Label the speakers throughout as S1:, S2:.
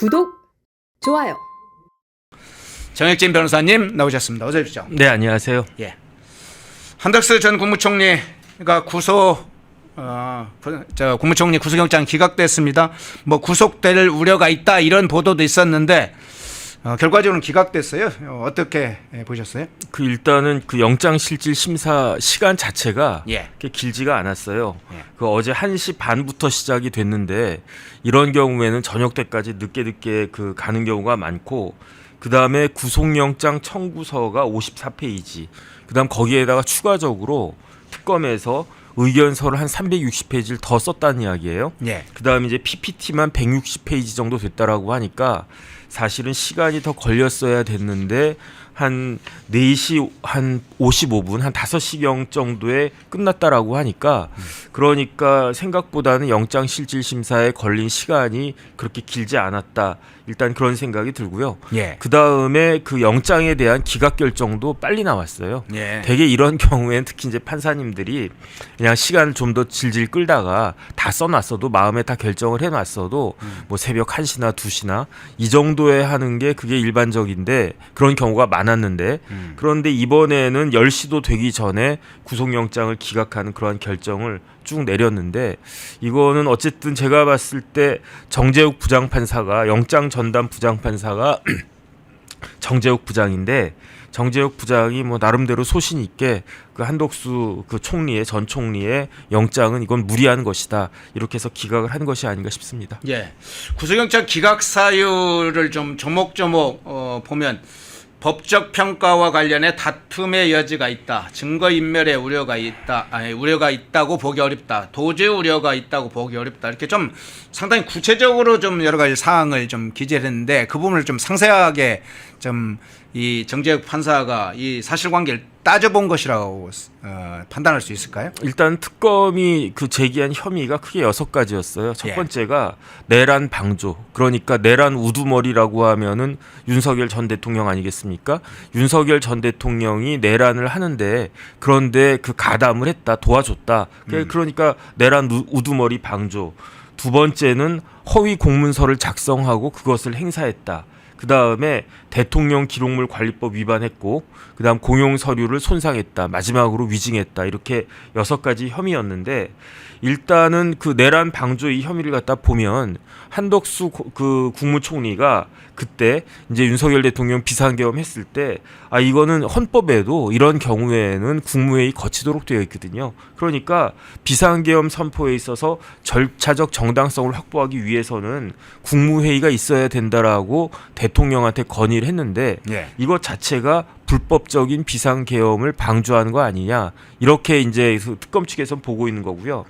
S1: 구독, 좋아요.
S2: 정혁진 변호사님 나오셨습니다. 어서 오십시오.
S3: 네, 안녕하세요.
S2: 예. 한덕수 전 국무총리가 국무총리 구속영장 기각됐습니다. 뭐 구속될 우려가 있다 이런 보도도 있었는데 결과적으로는 기각됐어요. 어떻게 보셨어요?
S3: 일단은 영장 실질 심사 시간 자체가
S2: 예.
S3: 그렇게 길지가 않았어요.
S2: 예.
S3: 어제 1시 반부터 시작이 됐는데 이런 경우에는 저녁 때까지 늦게 가는 경우가 많고, 그다음에 구속영장 청구서가 54페이지, 그다음 거기에다가 추가적으로 특검에서 의견서를 한 360페이지를 더 썼다는 이야기예요.
S2: 예.
S3: 그다음에 이제 PPT만 160페이지 정도 됐다라고 하니까 사실은 시간이 더 걸렸어야 됐는데 한 4시 한 55분, 한 5시경 정도에 끝났다라고 하니까 그러니까 생각보다는 영장 실질 심사에 걸린 시간이 그렇게 길지 않았다. 일단 그런 생각이 들고요.
S2: 예.
S3: 그다음에 그 영장에 대한 기각 결정도 빨리 나왔어요.
S2: 예.
S3: 되게 이런 경우에는 특히 이제 판사님들이 그냥 시간을 좀 더 질질 끌다가 다 써놨어도, 마음에 다 결정을 해놨어도 뭐 새벽 1시나 2시나 이 정도에 하는 게 그게 일반적인데 그런 경우가 많았는데 그런데 이번에는 10시도 되기 전에 구속영장을 기각하는 그러한 결정을 쭉 내렸는데, 이거는 어쨌든 제가 봤을 때 정재욱 부장판사가, 영장 전담 부장판사가 정재욱 부장인데, 정재욱 부장이 뭐 나름대로 소신 있게 그 한덕수 그 총리의, 전 총리의 영장은 이건 무리한 것이다, 이렇게 해서 기각을 한 것이 아닌가 싶습니다.
S2: 예. 구속영장 기각 사유를 좀 조목조목 보면 법적 평가와 관련해 다툼의 여지가 있다, 증거인멸의 우려가 있다고 보기 어렵다, 도주 우려가 있다고 보기 어렵다, 이렇게 좀 상당히 구체적으로 좀 여러 가지 사항을 좀 기재를 했는데 그 부분을 좀 상세하게 좀 이 정재욱 판사가 이 사실관계를 따져본 것이라고 판단할 수 있을까요?
S3: 일단 특검이 제기한 혐의가 크게 6가지였어요. 첫
S2: 예.
S3: 번째가 내란 방조, 그러니까 내란 우두머리라고 하면은 윤석열 전 대통령 아니겠습니까? 윤석열 전 대통령이 내란을 하는데 그런데 그 가담을 했다, 도와줬다. 그러니까 내란 우두머리 방조. 두 번째는 허위 공문서를 작성하고 그것을 행사했다. 그 다음에 대통령 기록물 관리법 위반했고, 그 다음 공용 서류를 손상했다, 마지막으로 위증했다, 이렇게 6가지 혐의였는데, 일단은 그 내란 방조 이 혐의를 갖다 보면 한덕수 그 국무총리가 그때 이제 윤석열 대통령 비상계엄 했을 때 이거는 헌법에도 이런 경우에는 국무회의 거치도록 되어 있거든요. 그러니까 비상계엄 선포에 있어서 절차적 정당성을 확보하기 위해서는 국무회의가 있어야 된다라고 대통령한테 건의를 했는데
S2: 예.
S3: 이것 자체가 불법적인 비상계엄을 방조하는 거 아니냐, 이렇게 이제 특검 측에서는 보고 있는 거고요.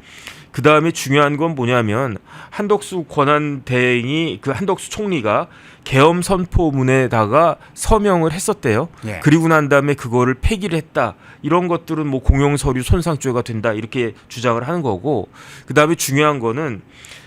S3: 그 다음에 중요한 건 뭐냐면 한덕수 권한대행이 한덕수 총리가 계엄 선포문에다가 서명을 했었대요.
S2: 예.
S3: 그리고 난 다음에 그거를 폐기를 했다. 이런 것들은 뭐 공용 서류 손상죄가 된다, 이렇게 주장을 하는 거고, 그 다음에 중요한 거는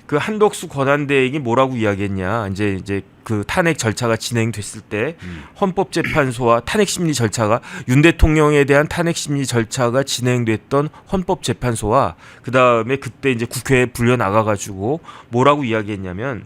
S3: 그 한덕수 권한대행이 뭐라고 이야기했냐, 이제 그 탄핵 절차가 진행됐을 때 헌법재판소와 탄핵심리 절차가, 윤 대통령에 대한 탄핵심리 절차가 진행됐던 헌법재판소와 그 다음에 그때 이제 국회에 불려 나가가지고 뭐라고 이야기했냐면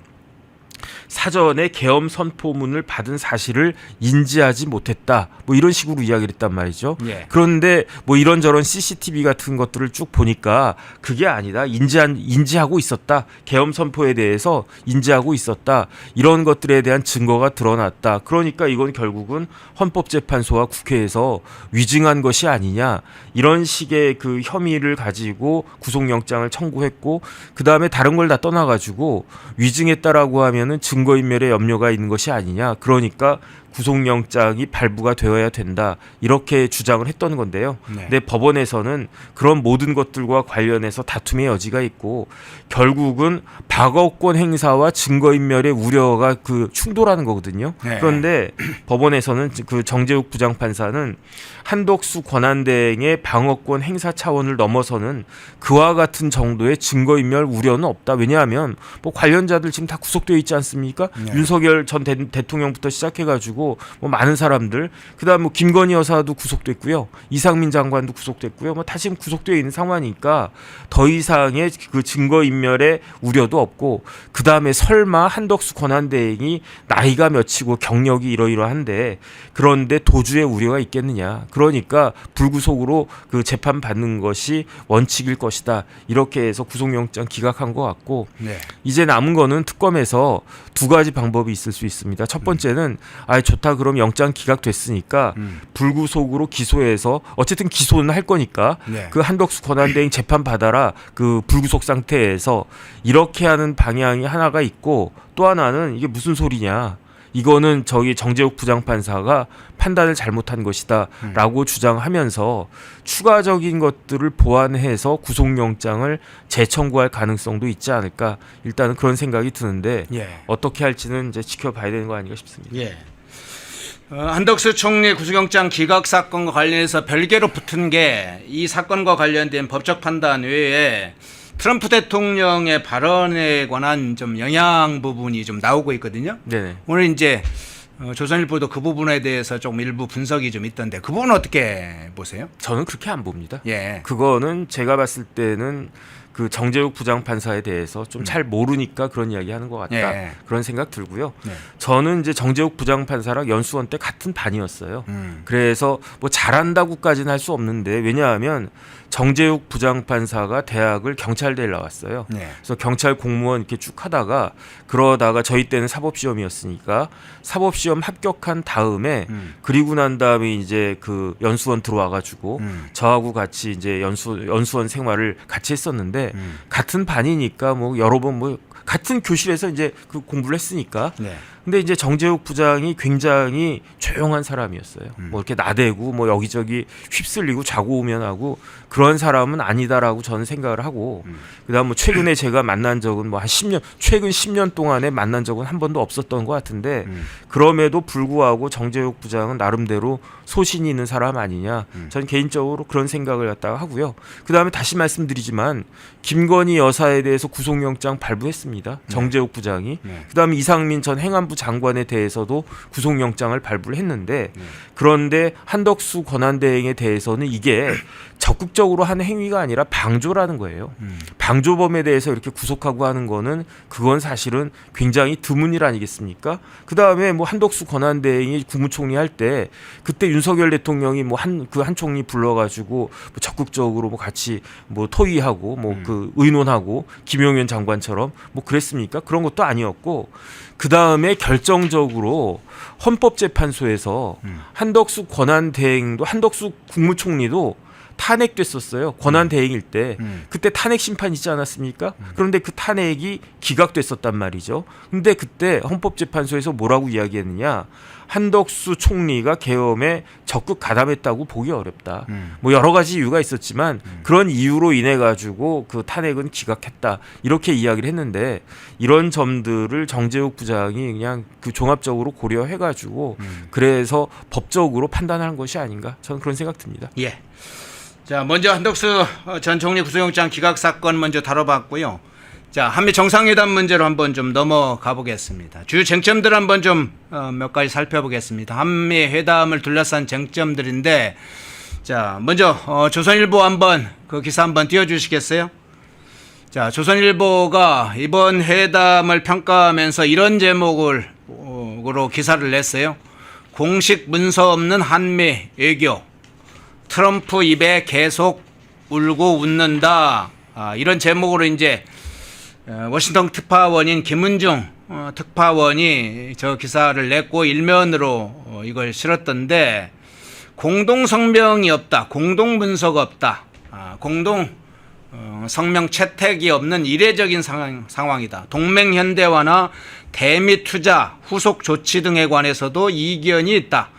S3: 사전에 계엄 선포문을 받은 사실을 인지하지 못했다, 뭐 이런 식으로 이야기를 했단 말이죠.
S2: 예.
S3: 그런데 뭐 이런저런 CCTV 같은 것들을 쭉 보니까 그게 아니다, 인지하고 있었다, 계엄 선포에 대해서 인지하고 있었다, 이런 것들에 대한 증거가 드러났다. 그러니까 이건 결국은 헌법재판소와 국회에서 위증한 것이 아니냐, 이런 식의 그 혐의를 가지고 구속영장을 청구했고, 그 다음에 다른 걸 다 떠나가지고 위증했다라고 하면은 증거인멸의 염려가 있는 것이 아니냐, 그러니까 구속영장이 발부가 되어야 된다, 이렇게 주장을 했던 건데요.
S2: 네.
S3: 근데 법원에서는 그런 모든 것들과 관련해서 다툼의 여지가 있고 결국은 방어권 행사와 증거인멸의 우려가 충돌하는 거거든요.
S2: 네.
S3: 그런데 법원에서는 그 정재욱 부장판사는 한덕수 권한대행의 방어권 행사 차원을 넘어서는 그와 같은 정도의 증거인멸 우려는 없다. 왜냐하면 뭐 관련자들 지금 다 구속되어 있지 않습니까?
S2: 네.
S3: 윤석열 전 대통령부터 시작해가지고 해가지고 뭐 많은 사람들, 그다음 뭐 김건희 여사도 구속됐고요, 이상민 장관도 구속됐고요, 뭐 다 지금 구속되어 있는 상황이니까 더 이상의 그 증거 인멸의 우려도 없고, 그다음에 설마 한덕수 권한대행이 나이가 몇이고 경력이 이러이러한데 그런데 도주의 우려가 있겠느냐? 그러니까 불구속으로 그 재판 받는 것이 원칙일 것이다. 이렇게 해서 구속영장 기각한 것 같고,
S2: 네.
S3: 이제 남은 거는 특검에서 두 가지 방법이 있을 수 있습니다. 첫 번째는 좋다, 그럼 영장 기각됐으니까 불구속으로 기소해서 어쨌든 기소는 할 거니까
S2: 네.
S3: 그 한덕수 권한대행 재판 받아라, 그 불구속 상태에서, 이렇게 하는 방향이 하나가 있고, 또 하나는 이게 무슨 소리냐, 이거는 저기 정재욱 부장판사가 판단을 잘못한 것이다라고 주장하면서 추가적인 것들을 보완해서 구속영장을 재청구할 가능성도 있지 않을까, 일단은 그런 생각이 드는데 어떻게 할지는 이제 지켜봐야 되는 거 아닌가 싶습니다.
S2: 예. 한덕수 총리 구속영장 기각 사건과 관련해서 별개로 붙은 게 이 사건과 관련된 법적 판단 외에 트럼프 대통령의 발언에 관한 좀 영향 부분이 좀 나오고 있거든요.
S3: 네네.
S2: 오늘 이제 조선일보도 그 부분에 대해서 좀 일부 분석이 좀 있던데 그 부분은 어떻게 보세요?
S3: 저는 그렇게 안 봅니다.
S2: 예.
S3: 그거는 제가 봤을 때는 그 정재욱 부장판사에 대해서 좀 잘 모르니까 그런 이야기 하는 것 같다.
S2: 예.
S3: 그런 생각 들고요.
S2: 네.
S3: 저는 이제 정재욱 부장판사랑 연수원 때 같은 반이었어요. 그래서 뭐 잘한다고까지는 할 수 없는데, 왜냐하면 정재욱 부장판사가 대학을 경찰대를 나왔어요.
S2: 네.
S3: 그래서 경찰 공무원 이렇게 쭉 하다가, 그러다가 저희 때는 사법시험이었으니까 사법시험 합격한 다음에 그리고 난 다음에 이제 그 연수원 들어와가지고 저하고 같이 이제 연수원 생활을 같이 했었는데, 같은 반이니까 뭐 여러 번 뭐 같은 교실에서 이제 그 공부를 했으니까.
S2: 네.
S3: 근데 이제 정재욱 부장이 굉장히 조용한 사람이었어요. 뭐 이렇게 나대고 뭐 여기저기 휩쓸리고 자고 오면 하고 그런 사람은 아니다라고 저는 생각을 하고, 그다음 뭐 최근에 제가 만난 적은 뭐 한 10년, 최근 10년 동안에 만난 적은 한 번도 없었던 것 같은데, 그럼에도 불구하고 정재욱 부장은 나름대로 소신이 있는 사람 아니냐, 저는 개인적으로 그런 생각을 갖다가 하고요. 그다음에 다시 말씀드리지만 김건희 여사에 대해서 구속영장 발부했습니다. 정재욱 부장이.
S2: 네.
S3: 그다음에 이상민 전 행안부 장관에 대해서도 구속영장을 발부를 했는데, 그런데 한덕수 권한대행에 대해서는 이게 적극적으로 하는 행위가 아니라 방조라는 거예요. 방조범에 대해서 이렇게 구속하고 하는 거는 그건 사실은 굉장히 드문 일 아니겠습니까? 그다음에 뭐 한덕수 권한대행이 국무총리 할 때 그때 윤석열 대통령이 뭐 한 총리 불러가지고 뭐 적극적으로 뭐 같이 뭐 토의하고 뭐 그 의논하고 김용현 장관처럼 뭐 그랬습니까? 그런 것도 아니었고, 그다음에 결정적으로 헌법재판소에서 한덕수 권한대행도, 한덕수 국무총리도 탄핵됐었어요. 권한대행일 때. 그때 탄핵 심판 있지 않았습니까? 그런데 그 탄핵이 기각됐었단 말이죠. 근데 그때 헌법재판소에서 뭐라고 이야기했느냐, 한덕수 총리가 계엄에 적극 가담했다고 보기 어렵다. 뭐 여러 가지 이유가 있었지만 그런 이유로 인해 가지고 그 탄핵은 기각했다, 이렇게 이야기를 했는데, 이런 점들을 정재욱 부장이 그냥 그 종합적으로 고려해 가지고 그래서 법적으로 판단하는 것이 아닌가, 저는 그런 생각 듭니다.
S2: 예. 자, 먼저 한덕수 전 총리 구속영장 기각 사건 먼저 다뤄봤고요. 자, 한미 정상회담 문제로 한번 좀 넘어가 보겠습니다. 주요 쟁점들 한번 좀 몇 가지 살펴보겠습니다. 한미 회담을 둘러싼 쟁점들인데, 자, 먼저 조선일보 한번 그 기사 한번 띄워주시겠어요? 자, 조선일보가 이번 회담을 평가하면서 이런 제목으로 기사를 냈어요. 공식 문서 없는 한미 외교. 트럼프 입에 계속 울고 웃는다. 이런 제목으로 이제 워싱턴 특파원인 김은중 특파원이 저 기사를 냈고 일면으로 이걸 실었던데, 공동 성명이 없다, 공동 문서가 없다, 공동 성명 채택이 없는 이례적인 상황이다. 동맹 현대화나 대미 투자 후속 조치 등에 관해서도 이견이 있다.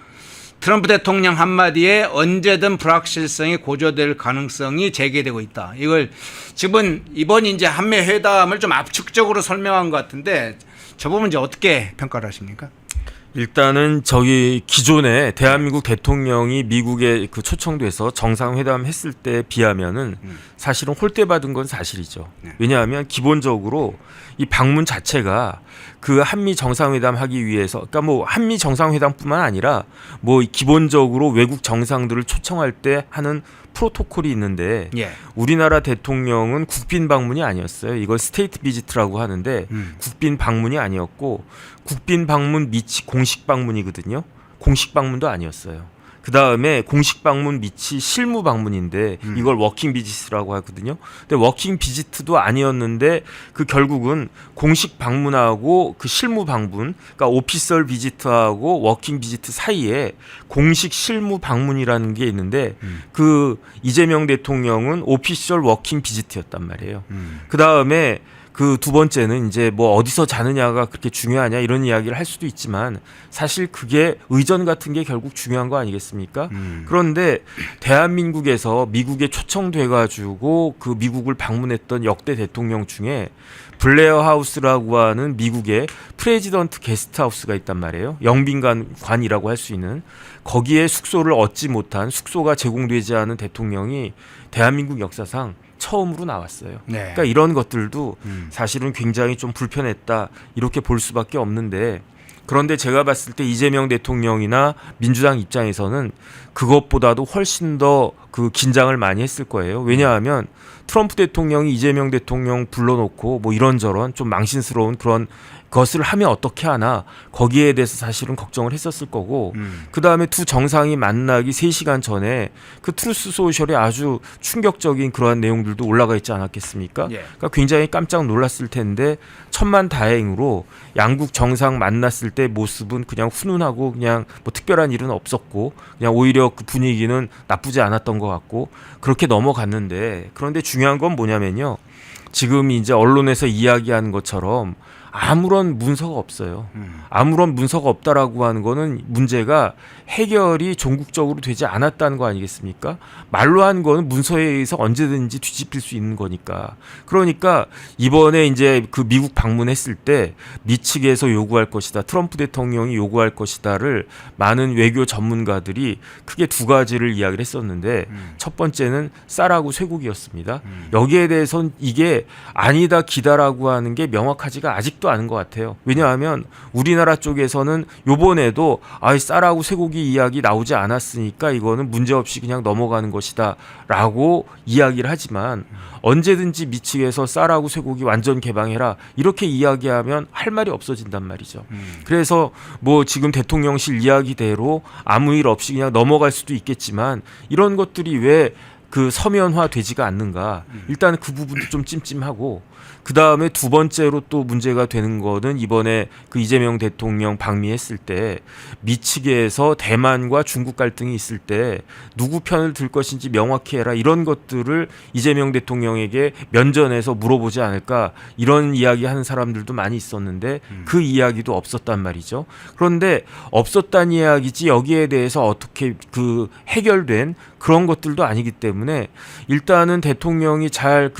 S2: 트럼프 대통령 한마디에 언제든 불확실성이 고조될 가능성이 제기되고 있다. 이걸 지금 이번 이제 한미 회담을 좀 압축적으로 설명한 것 같은데, 저 부분 이제 어떻게 평가를 하십니까?
S3: 일단은 저기 기존에 대한민국 대통령이 미국에 그 초청돼서 정상회담 했을 때 비하면은 사실은 홀대 받은 건 사실이죠.
S2: 네.
S3: 왜냐하면 기본적으로 이 방문 자체가 그 한미 정상회담 하기 위해서, 그러니까 뭐 한미 정상회담뿐만 아니라 뭐 기본적으로 외국 정상들을 초청할 때 하는 프로토콜이 있는데
S2: 예.
S3: 우리나라 대통령은 국빈 방문이 아니었어요. 이걸 스테이트 비지트라고 하는데 국빈 방문이 아니었고 국빈 방문 미치 공식 방문이거든요. 공식 방문도 아니었어요. 그 다음에 공식 방문 밑이 실무 방문인데 이걸 워킹 비지트라고 하거든요. 근데 워킹 비지트도 아니었는데 그 결국은 공식 방문하고 그 실무 방문, 그러니까 오피셜 비지트하고 워킹 비지트 사이에 공식 실무 방문이라는 게 있는데 그 이재명 대통령은 오피셜 워킹 비지트였단 말이에요. 그 다음에 그 두 번째는 이제 뭐 어디서 자느냐가 그렇게 중요하냐 이런 이야기를 할 수도 있지만 사실 그게 의전 같은 게 결국 중요한 거 아니겠습니까? 그런데 대한민국에서 미국에 초청돼 가지고 그 미국을 방문했던 역대 대통령 중에 블레어 하우스라고 하는 미국의 프레지던트 게스트하우스가 있단 말이에요. 영빈관이라고 할 수 있는 거기에 숙소를 얻지 못한 숙소가 제공되지 않은 대통령이 대한민국 역사상 처음으로 나왔어요.
S2: 네.
S3: 그러니까 이런 것들도 사실은 굉장히 좀 불편했다 이렇게 볼 수밖에 없는데 그런데 제가 봤을 때 이재명 대통령이나 민주당 입장에서는 그것보다도 훨씬 더 그 긴장을 많이 했을 거예요. 왜냐하면 트럼프 대통령이 이재명 대통령 불러놓고 뭐 이런저런 좀 망신스러운 그런 것을 하면 어떻게 하나 거기에 대해서 사실은 걱정을 했었을 거고 그다음에 두 정상이 만나기 3시간 전에 그 트루스 소셜에 아주 충격적인 그러한 내용들도 올라가 있지 않았겠습니까?
S2: 예.
S3: 그러니까 굉장히 깜짝 놀랐을 텐데 천만다행으로 양국 정상 만났을 때 모습은 그냥 훈훈하고 그냥 뭐 특별한 일은 없었고 그냥 오히려 그 분위기는 나쁘지 않았던 것 같고 그렇게 넘어갔는데 그런데 중요한 건 뭐냐면요. 지금 이제 언론에서 이야기하는 것처럼 아무런 문서가 없어요. 아무런 문서가 없다라고 하는 거는 문제가 해결이 종국적으로 되지 않았다는 거 아니겠습니까? 말로 한 거는 문서에 의해서 언제든지 뒤집힐 수 있는 거니까. 그러니까 이번에 이제 그 미국 방문했을 때 미 측에서 요구할 것이다. 트럼프 대통령이 요구할 것이다를 많은 외교 전문가들이 크게 두 가지를 이야기를 했었는데 첫 번째는 쌀하고 쇠고기였습니다. 여기에 대해서는 이게 아니다 기다라고 하는 게 명확하지가 아직도 않은 것 같아요. 왜냐하면 우리나라 쪽에서는 요번에도 쌀하고 쇠고기 이야기 나오지 않았으니까 이거는 문제없이 그냥 넘어가는 것이다 라고 이야기를 하지만 언제든지 미 측에서 쌀하고 쇠고기 완전 개방해라 이렇게 이야기하면 할 말이 없어진단 말이죠. 그래서 뭐 지금 대통령실 이야기대로 아무 일 없이 그냥 넘어갈 수도 있겠지만 이런 것들이 왜 그 서면화 되지가 않는가. 일단 그 부분도 좀 찜찜하고 그 다음에 두 번째로 또 문제가 되는 거는 이번에 그 이재명 대통령 방미했을 때 미 측에서 대만과 중국 갈등이 있을 때 누구 편을 들 것인지 명확히 해라 이런 것들을 이재명 대통령에게 면전에서 물어보지 않을까 이런 이야기 하는 사람들도 많이 있었는데 그 이야기도 없었단 말이죠. 그런데 없었단 이야기지 여기에 대해서 어떻게 그 해결된 그런 것들도 아니기 때문에 일단은 대통령이 잘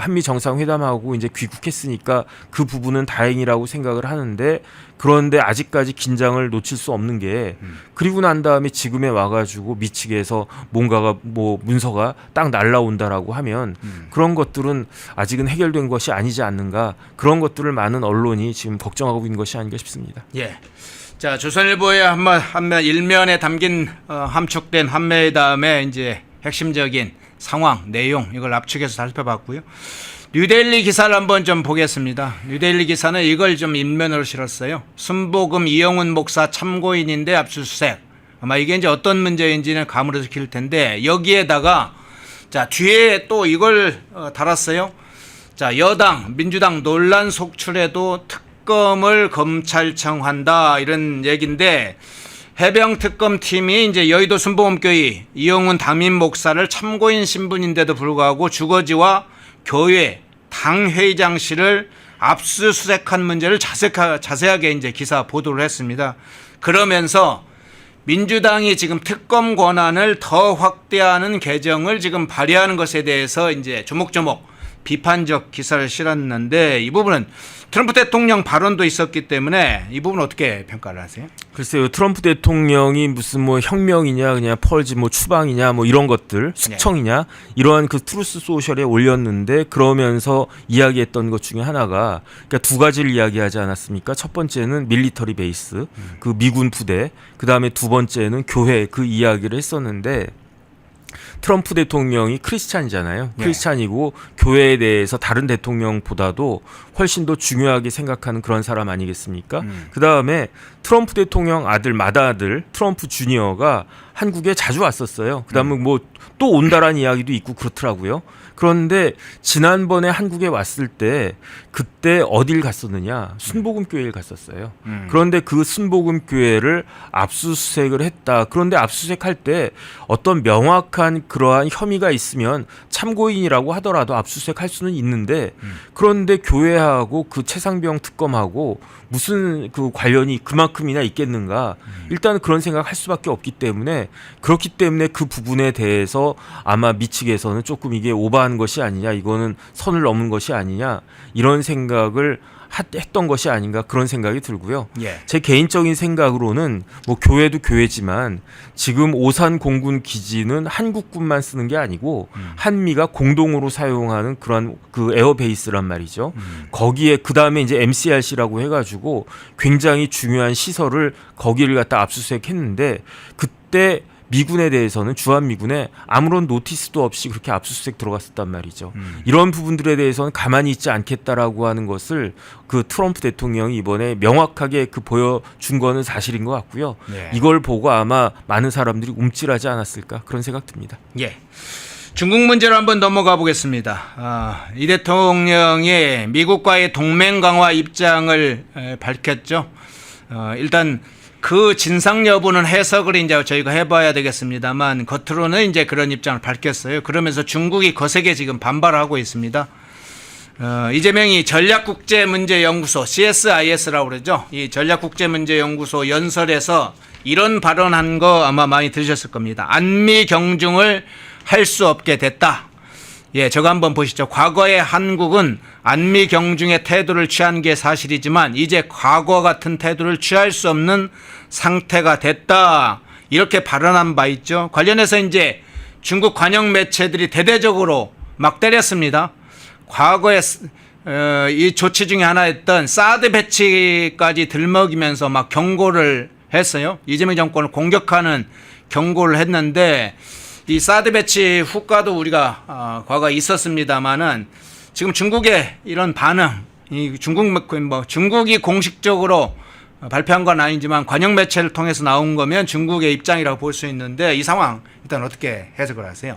S3: 한미 정상회담하고 이제 귀국했으니까 그 부분은 다행이라고 생각을 하는데 그런데 아직까지 긴장을 놓칠 수 없는 게 그리고 난 다음에 지금에 와가지고 미 측에서 뭔가가 뭐 문서가 딱 날라온다라고 하면 그런 것들은 아직은 해결된 것이 아니지 않는가 그런 것들을 많은 언론이 지금 걱정하고 있는 것이 아닌가 싶습니다.
S2: 예. 자, 조선일보의 한면 일면에 담긴 함축된 한미회담의 이제 핵심적인 상황, 내용 이걸 압축해서 살펴봤고요. 뉴데일리 기사를 한번 좀 보겠습니다. 뉴데일리 기사는 이걸 좀 인면으로 실었어요. 순복음 이영훈 목사 참고인인데 압수수색. 아마 이게 이제 어떤 문제인지는 감으로 길 텐데 여기에다가 자 뒤에 또 이걸 달았어요. 자 여당 민주당 논란 속출에도 특검을 검찰청한다 이런 얘기인데 해병특검팀이 이제 여의도 순복음교회 이영훈 담임 목사를 참고인 신분인데도 불구하고 주거지와 교회 당회의장실을 압수수색한 문제를 자세하게 이제 기사 보도를 했습니다. 그러면서 민주당이 지금 특검 권한을 더 확대하는 개정을 지금 발의하는 것에 대해서 이제 조목조목 비판적 기사를 실었는데 이 부분은 트럼프 대통령 발언도 있었기 때문에 이 부분 어떻게 평가를 하세요?
S3: 글쎄요, 트럼프 대통령이 무슨 뭐 혁명이냐, 그냥 펄지 뭐 추방이냐, 뭐 이런 것들, 숙청이냐, 이러한 그 트루스 소셜에 올렸는데 그러면서 이야기했던 것 중에 하나가, 그러니까 두 가지를 이야기하지 않았습니까? 첫 번째는 밀리터리 베이스, 그 미군 부대, 그 다음에 두 번째는 교회, 그 이야기를 했었는데. 트럼프 대통령이 크리스찬이잖아요. 크리스찬이고 교회에 대해서 다른 대통령보다도 훨씬 더 중요하게 생각하는 그런 사람 아니겠습니까? 그다음에 트럼프 대통령 아들 맏아들 트럼프 주니어가 한국에 자주 왔었어요. 그다음에 뭐 또 온다라는 이야기도 있고 그렇더라고요. 그런데 지난번에 한국에 왔을 때 그때 어딜 갔었느냐? 순복음교회를 갔었어요. 그런데 그 순복음교회를 압수수색을 했다. 그런데 압수수색할 때 어떤 명확한 그러한 혐의가 있으면 참고인이라고 하더라도 압수수색할 수는 있는데 그런데 교회하고 그 최상병 특검하고 무슨 그 관련이 그만큼이나 있겠는가? 일단 그런 생각할 수밖에 없기 때문에 그렇기 때문에 그 부분에 대해서 아마 미측에서는 조금 이게 오버한 것이 아니냐, 이거는 선을 넘은 것이 아니냐 이런 생각을 했던 것이 아닌가 그런 생각이 들고요. 제 개인적인 생각으로는 뭐 교회도 교회지만 지금 오산 공군 기지는 한국군만 쓰는 게 아니고 한미가 공동으로 사용하는 그런 그 에어베이스란 말이죠. 거기에 그 다음에 이제 MCRC라고 해가지고 굉장히 중요한 시설을 거기를 갖다 압수수색했는데 그때 미군에 대해서는 주한미군에 아무런 노티스도 없이 그렇게 압수수색 들어갔었단 말이죠. 이런 부분들에 대해서는 가만히 있지 않겠다라고 하는 것을 그 트럼프 대통령이 이번에 명확하게 그 보여준 거는 사실인 것 같고요. 이걸 보고 아마 많은 사람들이 움찔하지 않았을까 그런 생각 듭니다.
S2: 중국 문제로 한번 넘어가 보겠습니다. 이 대통령이 미국과의 동맹 강화 입장을 밝혔죠. 일단 그 진상 여부는 해석을 이제 저희가 해봐야 되겠습니다만 겉으로는 이제 그런 입장을 밝혔어요. 그러면서 중국이 거세게 지금 반발하고 있습니다. 이재명이 전략국제문제연구소 CSIS라고 그러죠. 이 전략국제문제연구소 연설에서 이런 발언한 거 아마 많이 들으셨을 겁니다. 안미 경중을 할 수 없게 됐다. 저거 한번 보시죠. 과거에 한국은 안미 경중의 태도를 취한 게 사실이지만 이제 과거 같은 태도를 취할 수 없는 상태가 됐다. 이렇게 발언한 바 있죠. 관련해서 이제 중국 관영 매체들이 대대적으로 막 때렸습니다. 과거에 이 조치 중에 하나였던 사드 배치까지 들먹이면서 막 경고를 했어요. 이재명 정권을 공격하는 경고를 했는데 이 사드 배치 후과도 우리가 과거에 있었습니다만은 지금 중국의 이런 반응, 이 중국이 공식적으로 발표한 건 아니지만 관영 매체를 통해서 나온 거면 중국의 입장이라고 볼 수 있는데 이 상황 일단 어떻게 해석을 하세요?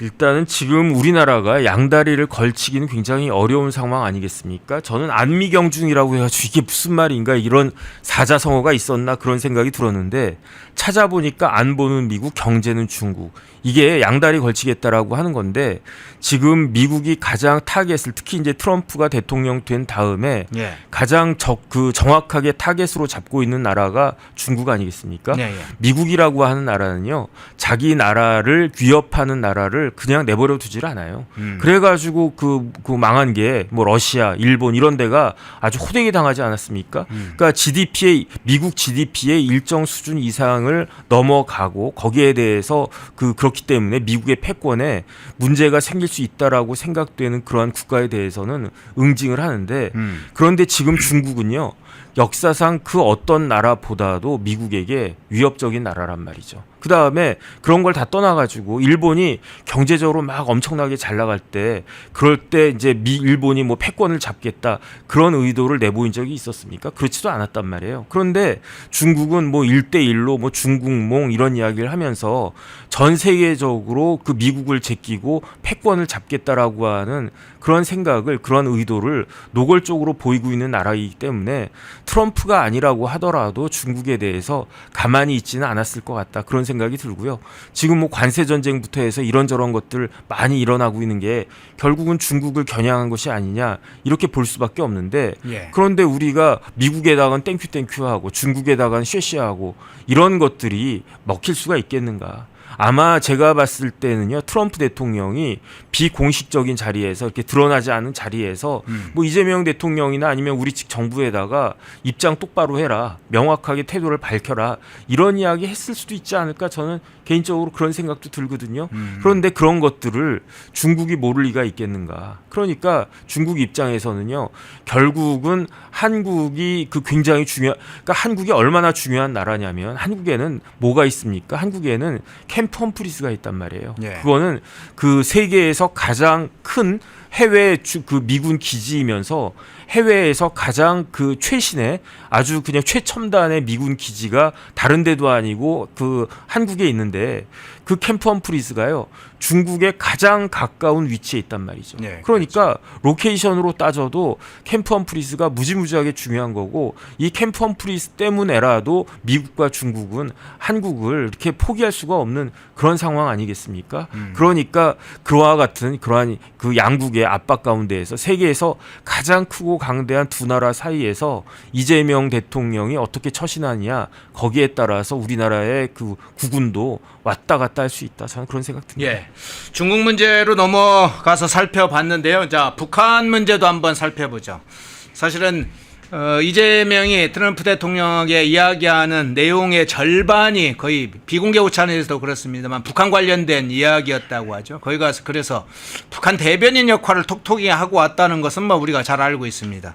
S3: 일단은 지금 우리나라가 양다리를 걸치기는 굉장히 어려운 상황 아니겠습니까? 저는 안미경중이라고 해가지고 이게 무슨 말인가 이런 사자성어가 있었나 그런 생각이 들었는데 찾아보니까 안보는 미국, 경제는 중국. 이게 양다리 걸치겠다라고 하는 건데 지금 미국이 가장 타겟을 특히 이제 트럼프가 대통령 된 다음에 가장 정확하게 타겟으로 잡고 있는 나라가 중국 아니겠습니까? 미국이라고 하는 나라는요 자기 나라를 위협하는 나라를 그냥 내버려 두질 않아요. 그래가지고 그 망한 게 뭐 러시아, 일본 이런 데가 아주 호되게 당하지 않았습니까? 그러니까 미국 GDP의 일정 수준 이상을 넘어가고 거기에 대해서 그렇기 때문에 미국의 패권에 문제가 생길 수 있다라고 생각되는 그러한 국가에 대해서는 응징을 하는데 그런데 지금 중국은요 역사상 그 어떤 나라보다도 미국에게 위협적인 나라란 말이죠. 그 다음에 그런 걸 다 떠나가지고 일본이 경제적으로 막 엄청나게 잘 나갈 때 그럴 때 이제 일본이 뭐 패권을 잡겠다 그런 의도를 내보인 적이 있었습니까? 그렇지도 않았단 말이에요. 그런데 중국은 뭐 1대1로 뭐 중국몽 이런 이야기를 하면서 전 세계적으로 그 미국을 제끼고 패권을 잡겠다라고 하는 그런 생각을 그런 의도를 노골적으로 보이고 있는 나라이기 때문에 트럼프가 아니라고 하더라도 중국에 대해서 가만히 있지는 않았을 것 같다. 그런 생각이 들고요. 지금 뭐 관세 전쟁부터 해서 이런저런 것들 많이 일어나고 있는 게 결국은 중국을 겨냥한 것이 아니냐 이렇게 볼 수밖에 없는데 그런데 우리가 미국에다가는 땡큐하고 중국에다가는 쉐쉐하고 이런 것들이 먹힐 수가 있겠는가. 아마 제가 봤을 때는요, 트럼프 대통령이 비공식적인 자리에서 이렇게 드러나지 않은 자리에서 뭐 이재명 대통령이나 아니면 우리 측 정부에다가 입장 똑바로 해라, 명확하게 태도를 밝혀라, 이런 이야기 했을 수도 있지 않을까, 저는 개인적으로 그런 생각도 들거든요. 그런데 그런 것들을 중국이 모를 리가 있겠는가. 그러니까 중국 입장에서는요, 결국은 한국이 그 굉장히 그러니까 한국이 얼마나 중요한 나라냐면, 한국에는 뭐가 있습니까? 한국에는 캠프 험프리스가 있단 말이에요.
S2: 예.
S3: 그거는 그 세계에서 가장 큰 해외 그 미군 기지이면서 해외에서 가장 그 최신의 아주 그냥 최첨단의 미군 기지가 다른 데도 아니고 그 한국에 있는데, 그 캠프 험프리스가요, 중국에 가장 가까운 위치에 있단 말이죠.
S2: 네,
S3: 그러니까 로케이션으로 따져도 캠프 험프리스가 무지무지하게 중요한 거고, 이 캠프 험프리스 때문에라도 미국과 중국은 한국을 이렇게 포기할 수가 없는 그런 상황 아니겠습니까? 그러니까 그와 같은 그러한 그 양국의 압박 가운데에서 세계에서 가장 크고 강대한 두 나라 사이에서 이재명 대통령이 어떻게 처신하느냐, 거기에 따라서 우리나라의 그 국군도 왔다 갔다 할 수 있다, 저는 그런 생각 듭니다.
S2: 예. 중국 문제로 넘어가서 살펴봤는데요. 자, 북한 문제도 한번 살펴보죠. 사실은 이재명이 트럼프 대통령에게 이야기하는 내용의 절반이 거의 비공개 오찬에서도 그렇습니다만 북한 관련된 이야기였다고 하죠. 거기 가서 그래서 북한 대변인 역할을 톡톡히 하고 왔다는 것은 뭐 우리가 잘 알고 있습니다.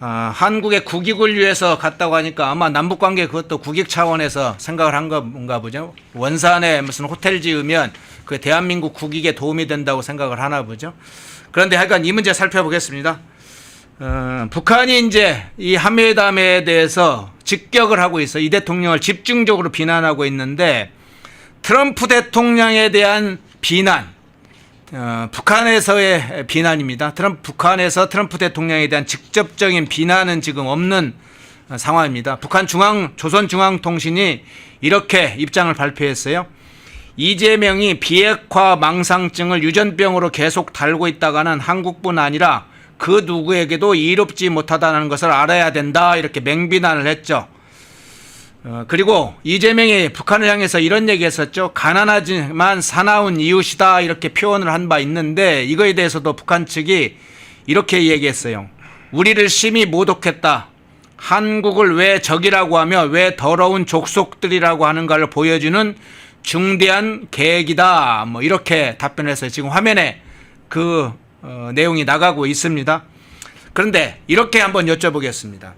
S2: 한국의 국익을 위해서 갔다고 하니까 아마 남북관계 그것도 국익 차원에서 생각을 한 건가 보죠. 원산에 무슨 호텔 지으면 그 대한민국 국익에 도움이 된다고 생각을 하나 보죠. 그런데 하여간 이 문제 살펴보겠습니다. 북한이 이제 이 한미회담에 대해서 직격을 하고 있어. 이 대통령을 집중적으로 비난하고 있는데, 트럼프 대통령에 대한 비난, 북한에서의 비난입니다. 북한에서 트럼프 대통령에 대한 직접적인 비난은 지금 없는 상황입니다. 조선중앙통신이 이렇게 입장을 발표했어요. 이재명이 비핵화 망상증을 유전병으로 계속 달고 있다가는 한국뿐 아니라 그 누구에게도 이롭지 못하다는 것을 알아야 된다, 이렇게 맹비난을 했죠. 그리고 이재명이 북한을 향해서 이런 얘기했었죠. 가난하지만 사나운 이웃이다, 이렇게 표현을 한 바 있는데, 이거에 대해서도 북한 측이 이렇게 얘기했어요. 우리를 심히 모독했다. 한국을 왜 적이라고 하며 왜 더러운 족속들이라고 하는가를 보여주는 중대한 계획이다, 뭐 이렇게 답변해서 지금 화면에 그 내용이 나가고 있습니다. 그런데 이렇게 한번 여쭤보겠습니다.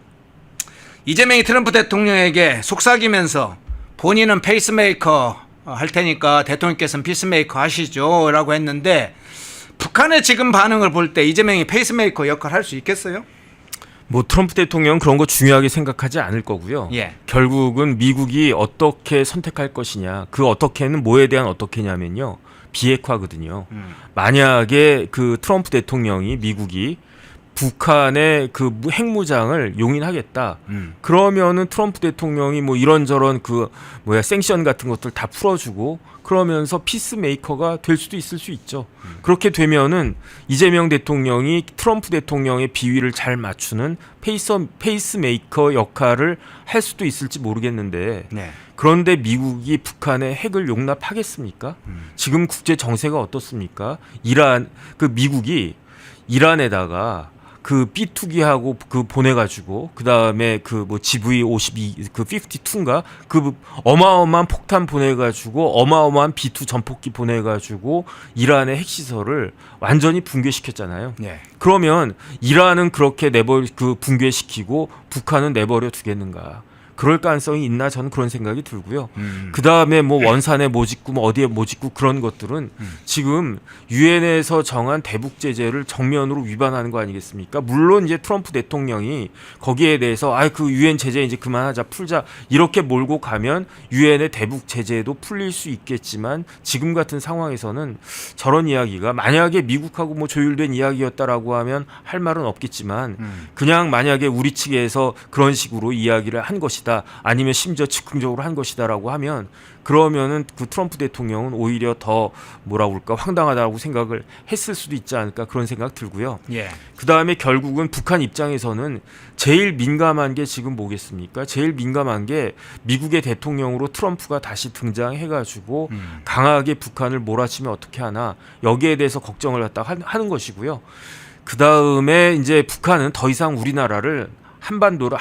S2: 이재명이 트럼프 대통령에게 속삭이면서 본인은 페이스메이커 할 테니까 대통령께서는 피스메이커 하시죠 라고 했는데, 북한의 지금 반응을 볼 때 이재명이 페이스메이커 역할을 할 수 있겠어요?
S3: 뭐 트럼프 대통령은 그런 거 중요하게 생각하지 않을 거고요.
S2: 예.
S3: 결국은 미국이 어떻게 선택할 것이냐, 그 어떻게는 뭐에 대한 어떻게냐면요, 비핵화거든요. 만약에 그 트럼프 대통령이, 미국이 북한의 그 핵무장을 용인하겠다. 그러면은 트럼프 대통령이 뭐 이런저런 그 생션 같은 것들 다 풀어주고 그러면서 피스메이커가 될 수도 있을 수 있죠. 그렇게 되면은 이재명 대통령이 트럼프 대통령의 비위를 잘 맞추는 페이스메이커 역할을 할 수도 있을지 모르겠는데,
S2: 네.
S3: 그런데 미국이 북한의 핵을 용납하겠습니까? 지금 국제 정세가 어떻습니까? 미국이 이란에다가 그 B2기하고 그 보내가지고 그 다음에 그 뭐 GV52 그 52인가 그 어마어마한 폭탄 보내가지고 어마어마한 B2 전폭기 보내가지고 이란의 핵시설을 완전히 붕괴시켰잖아요.
S2: 네.
S3: 그러면 이란은 그렇게 붕괴시키고 북한은 내버려 두겠는가? 그럴 가능성이 있나, 저는 그런 생각이 들고요. 그 다음에 뭐 원산에 뭐 짓고 뭐 어디에 뭐 짓고 그런 것들은 지금 유엔에서 정한 대북 제재를 정면으로 위반하는 거 아니겠습니까? 물론 이제 트럼프 대통령이 거기에 대해서 그 유엔 제재 이제 그만하자, 풀자, 이렇게 몰고 가면 유엔의 대북 제재도 풀릴 수 있겠지만, 지금 같은 상황에서는 저런 이야기가 만약에 미국하고 뭐 조율된 이야기였다라고 하면 할 말은 없겠지만, 그냥 만약에 우리 측에서 그런 식으로 이야기를 한 것이다, 것이다. 아니면 심지어 즉흥적으로 한 것이다라고 하면 그러면은 그 트럼프 대통령은 오히려 더 뭐라 그럴까 황당하다고 생각을 했을 수도 있지 않을까 그런 생각 들고요.
S2: 예.
S3: 그 다음에 결국은 북한 입장에서는 제일 민감한 게 지금 뭐겠습니까? 제일 민감한 게 미국의 대통령으로 트럼프가 다시 등장해가지고 강하게 북한을 몰아치면 어떻게 하나 여기에 대해서 걱정을 갖다 하는 것이고요. 그 다음에 이제 북한은 더 이상 우리나라를 한반도를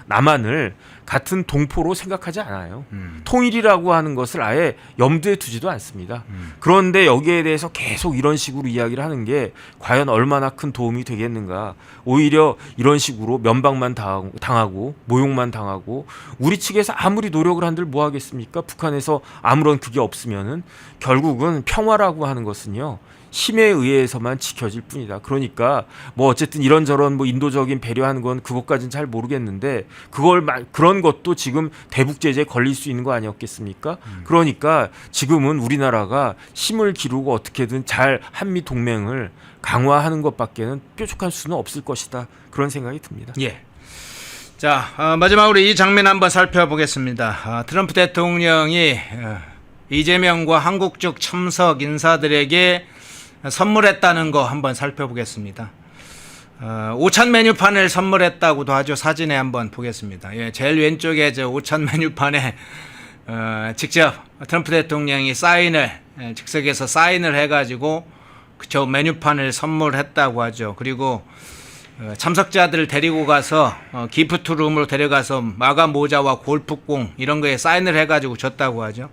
S3: 남한을 같은 동포로 생각하지 않아요. 통일이라고 하는 것을 아예 염두에 두지도 않습니다. 그런데 여기에 대해서 계속 이런 식으로 이야기를 하는 게 과연 얼마나 큰 도움이 되겠는가. 오히려 이런 식으로 면박만 당하고 모욕만 당하고 우리 측에서 아무리 노력을 한들 뭐 하겠습니까? 북한에서 아무런 그게 없으면은 결국은 평화라고 하는 것은요. 힘에 의해서만 지켜질 뿐이다. 그러니까 뭐 어쨌든 이런저런 뭐 인도적인 배려하는 건 그것까지는 잘 모르겠는데 그런 것도 지금 대북 제재에 걸릴 수 있는 거 아니었겠습니까? 그러니까 지금은 우리나라가 힘을 기르고 어떻게든 잘 한미 동맹을 강화하는 것밖에는 뾰족한 수는 없을 것이다. 그런 생각이 듭니다.
S2: 예. 자, 마지막으로 이 장면 한번 살펴보겠습니다. 트럼프 대통령이 이재명과 한국 쪽 참석 인사들에게 선물했다는 거 한번 살펴보겠습니다. 오찬 메뉴판을 선물했다고도 하죠. 사진에 한번 보겠습니다. 예, 제일 왼쪽에 저 오찬 메뉴판에 직접 트럼프 대통령이 즉석에서 사인을 해가지고 저 메뉴판을 선물했다고 하죠. 그리고 참석자들을 데리고 가서 기프트룸으로 데려가서 마감 모자와 골프공 이런 거에 사인을 해가지고 줬다고 하죠.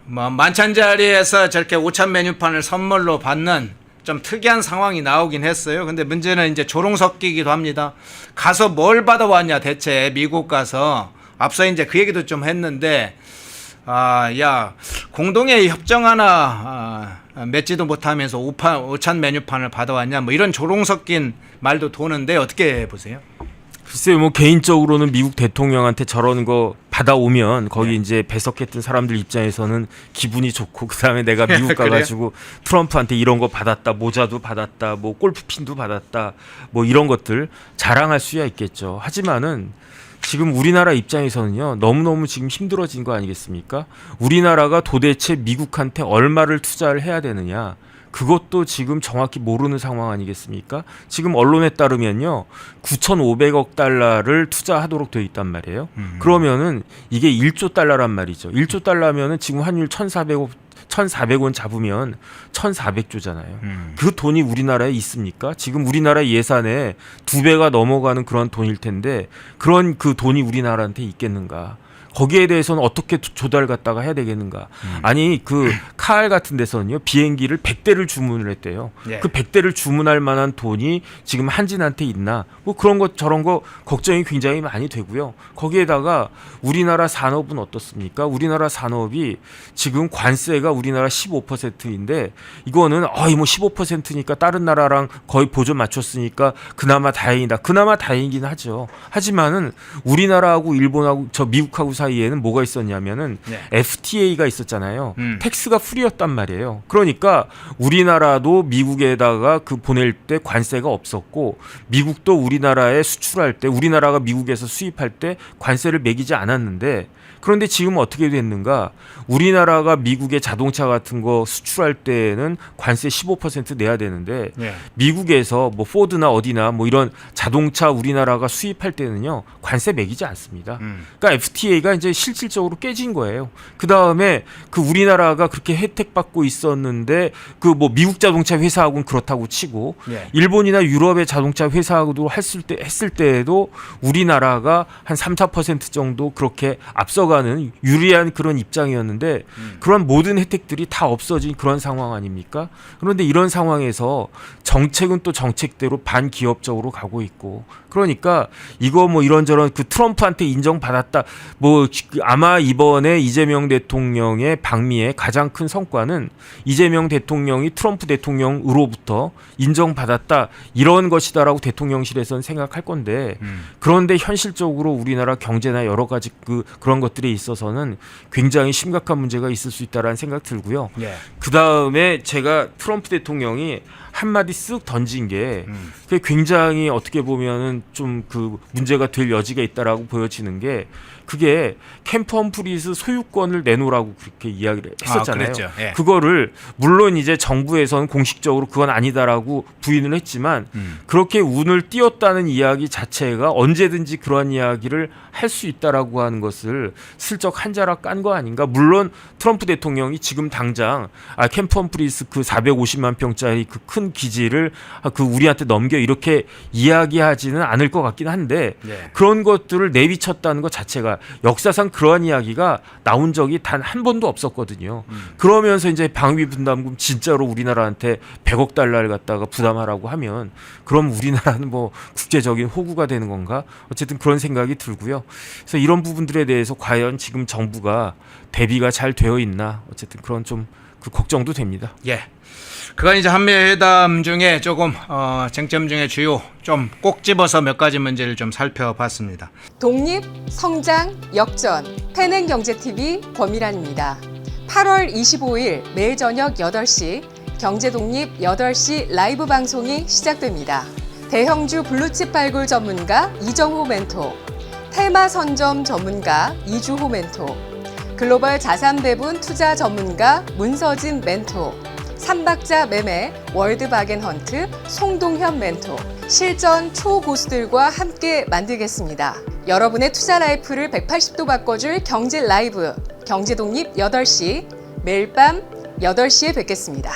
S2: 뭐 만찬 자리에서 저렇게 오찬 메뉴판을 선물로 받는 좀 특이한 상황이 나오긴 했어요. 근데 문제는 이제 조롱석기기도 합니다. 가서 뭘 받아왔냐 대체 미국 가서 앞서 이제 그 얘기도 좀 했는데 공동의 협정 하나 맺지도 못하면서 오찬 메뉴판을 받아왔냐 뭐 이런 조롱 섞인 말도 도는데 어떻게 보세요?
S3: 글쎄요, 뭐 개인적으로는 미국 대통령한테 저런 거 받아오면 거기 이제 배석했던 사람들 입장에서는 기분이 좋고 그다음에 내가 미국 가가지고 트럼프한테 이런 거 받았다, 모자도 받았다, 뭐 골프핀도 받았다, 뭐 이런 것들 자랑할 수야 있겠죠. 하지만은 지금 우리나라 입장에서는요 너무너무 지금 힘들어진 거 아니겠습니까? 우리나라가 도대체 미국한테 얼마를 투자를 해야 되느냐? 그것도 지금 정확히 모르는 상황 아니겠습니까? 지금 언론에 따르면요 9,500억 달러를 투자하도록 되어 있단 말이에요. 그러면은 이게 1조 달러란 말이죠. 1조 달러면은 지금 환율 1,400원 잡으면 1,400조잖아요. 그 돈이 우리나라에 있습니까? 지금 우리나라 예산의 2배가 넘어가는 그런 돈일 텐데 그런 그 돈이 우리나라한테 있겠는가? 거기에 대해서는 어떻게 조달 갖다가 해야 되겠는가? 아니 그 카알 같은 데서는요 비행기를 100대를 주문을 했대요.
S2: 예.
S3: 그 100대를 주문할 만한 돈이 지금 한진한테 있나? 뭐 그런 것 저런 거 걱정이 굉장히 많이 되고요. 거기에다가 우리나라 산업은 어떻습니까? 우리나라 산업이 지금 관세가 우리나라 15%인데 이거는 뭐 15%니까 다른 나라랑 거의 보조 맞췄으니까 그나마 다행이다. 그나마 다행이긴 하죠. 하지만은 우리나라하고 일본하고 저 미국하고 사이에는 뭐가 있었냐면은 FTA가 있었잖아요. 텍스가 프리였단 말이에요. 그러니까 우리나라도 미국에다가 그 보낼 때 관세가 없었고 미국도 우리나라에 수출할 때 우리나라가 미국에서 수입할 때 관세를 매기지 않았는데 그런데 지금 어떻게 됐는가? 우리나라가 미국의 자동차 같은 거 수출할 때는 관세 15% 내야 되는데 미국에서 뭐 포드나 어디나 뭐 이런 자동차 우리나라가 수입할 때는요 관세 매기지 않습니다. 그러니까 FTA가 이제 실질적으로 깨진 거예요. 그 다음에 그 우리나라가 그렇게 혜택 받고 있었는데 그 뭐 미국 자동차 회사하고는 그렇다고 치고 일본이나 유럽의 자동차 회사하고도 했을 때에도 우리나라가 한 3-4% 정도 그렇게 앞서가는 유리한 그런 입장이었는데 그런 모든 혜택들이 다 없어진 그런 상황 아닙니까? 그런데 이런 상황에서 정책은 또 정책대로 반기업적으로 가고 있고 그러니까 이거 뭐 이런저런 그 트럼프한테 인정받았다 뭐 아마 이번에 이재명 대통령의 방미의 가장 큰 성과는 이재명 대통령이 트럼프 대통령으로부터 인정받았다 이런 것이다라고 대통령실에서는 생각할 건데 그런데 현실적으로 우리나라 경제나 여러 가지 그런 것들에 있어서는 굉장히 심각한 문제가 있을 수 있다라는 생각 들고요. 그 다음에 제가 트럼프 대통령이 한마디 쓱 던진 게 그게 굉장히 어떻게 보면은 좀 그 문제가 될 여지가 있다라고 보여지는 게 그게 캠프 험프리스 소유권을 내놓으라고 그렇게 이야기를 했었잖아요.
S2: 그랬죠. 예.
S3: 그거를 물론 이제 정부에서는 공식적으로 그건 아니다라고 부인을 했지만 그렇게 운을 띄웠다는 이야기 자체가 언제든지 그러한 이야기를 할 수 있다라고 하는 것을 슬쩍 한 자락 깐 거 아닌가? 물론 트럼프 대통령이 지금 당장 캠프 험프리스 그 450만 평짜리 그 큰 기지를 그 우리한테 넘겨 이렇게 이야기하지는 않을 것 같긴 한데
S2: 네.
S3: 그런 것들을 내비쳤다는 것 자체가 역사상 그러한 이야기가 나온 적이 단 한 번도 없었거든요. 그러면서 이제 방위 분담금 진짜로 우리나라한테 100억 달러를 갖다가 부담하라고 하면 그럼 우리나라는 뭐 국제적인 호구가 되는 건가? 어쨌든 그런 생각이 들고요. 그래서 이런 부분들에 대해서 과연 지금 정부가 대비가 잘 되어 있나? 어쨌든 그런 좀 그 걱정도 됩니다.
S2: 예. 그건 이제 한미회담 중에 조금 쟁점 중에 주요 좀 꼭 집어서 몇 가지 문제를 좀 살펴봤습니다.
S1: 독립, 성장, 역전, 패는경제TV 권미란입니다. 8월 25일 매일 저녁 8시 경제독립 8시 라이브 방송이 시작됩니다. 대형주 블루칩 발굴 전문가 이정호 멘토, 테마 선점 전문가 이주호 멘토, 글로벌 자산 배분 투자 전문가 문서진 멘토, 삼박자 매매 월드바겐헌트 송동현 멘토, 실전 초고수들과 함께 만들겠습니다. 여러분의 투자 라이프를 180도 바꿔줄 경제 라이브, 경제독립 8시, 매일 밤 8시에 뵙겠습니다.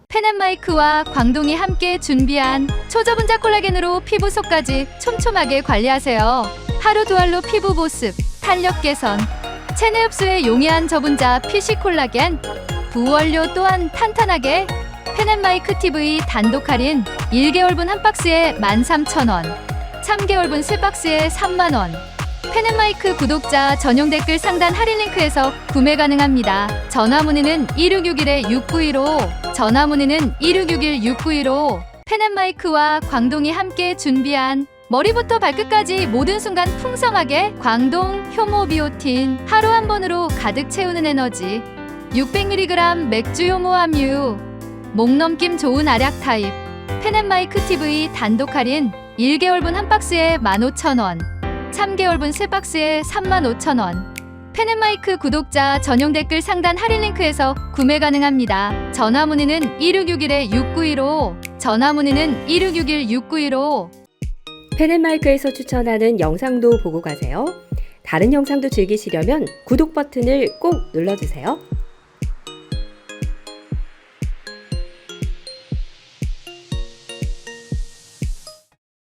S4: 펜앤마이크와 광동이 함께 준비한 초저분자 콜라겐으로 피부 속까지 촘촘하게 관리하세요. 하루 두 알로 피부 보습, 탄력 개선, 체내 흡수에 용이한 저분자 PC 콜라겐, 부원료 또한 탄탄하게 펜앤마이크 TV 단독 할인 1개월분 한 박스에 13,000원, 3개월분 3박스에 30,000원. 펜앤마이크 구독자 전용 댓글 상단 할인 링크에서 구매 가능합니다. 전화 문의는 1661-6915, 전화 문의는 1661-6915. 펜앤마이크와 광동이 함께 준비한 머리부터 발끝까지 모든 순간 풍성하게 광동 효모 비오틴 하루 한 번으로 가득 채우는 에너지 600mg 맥주 효모 함유 목 넘김 좋은 알약 타입 펜앤마이크 TV 단독 할인 1개월분 한 박스에 15,000원, 3개월분 3박스에 35,000원. 펜앤마이크 구독자 전용 댓글 상단 할인 링크에서 구매 가능합니다. 전화 문의는 1661-6915, 전화 문의는 1661-6915.
S5: 펜앤마이크에서 추천하는 영상도 보고 가세요. 다른 영상도 즐기시려면 구독 버튼을 꼭 눌러주세요.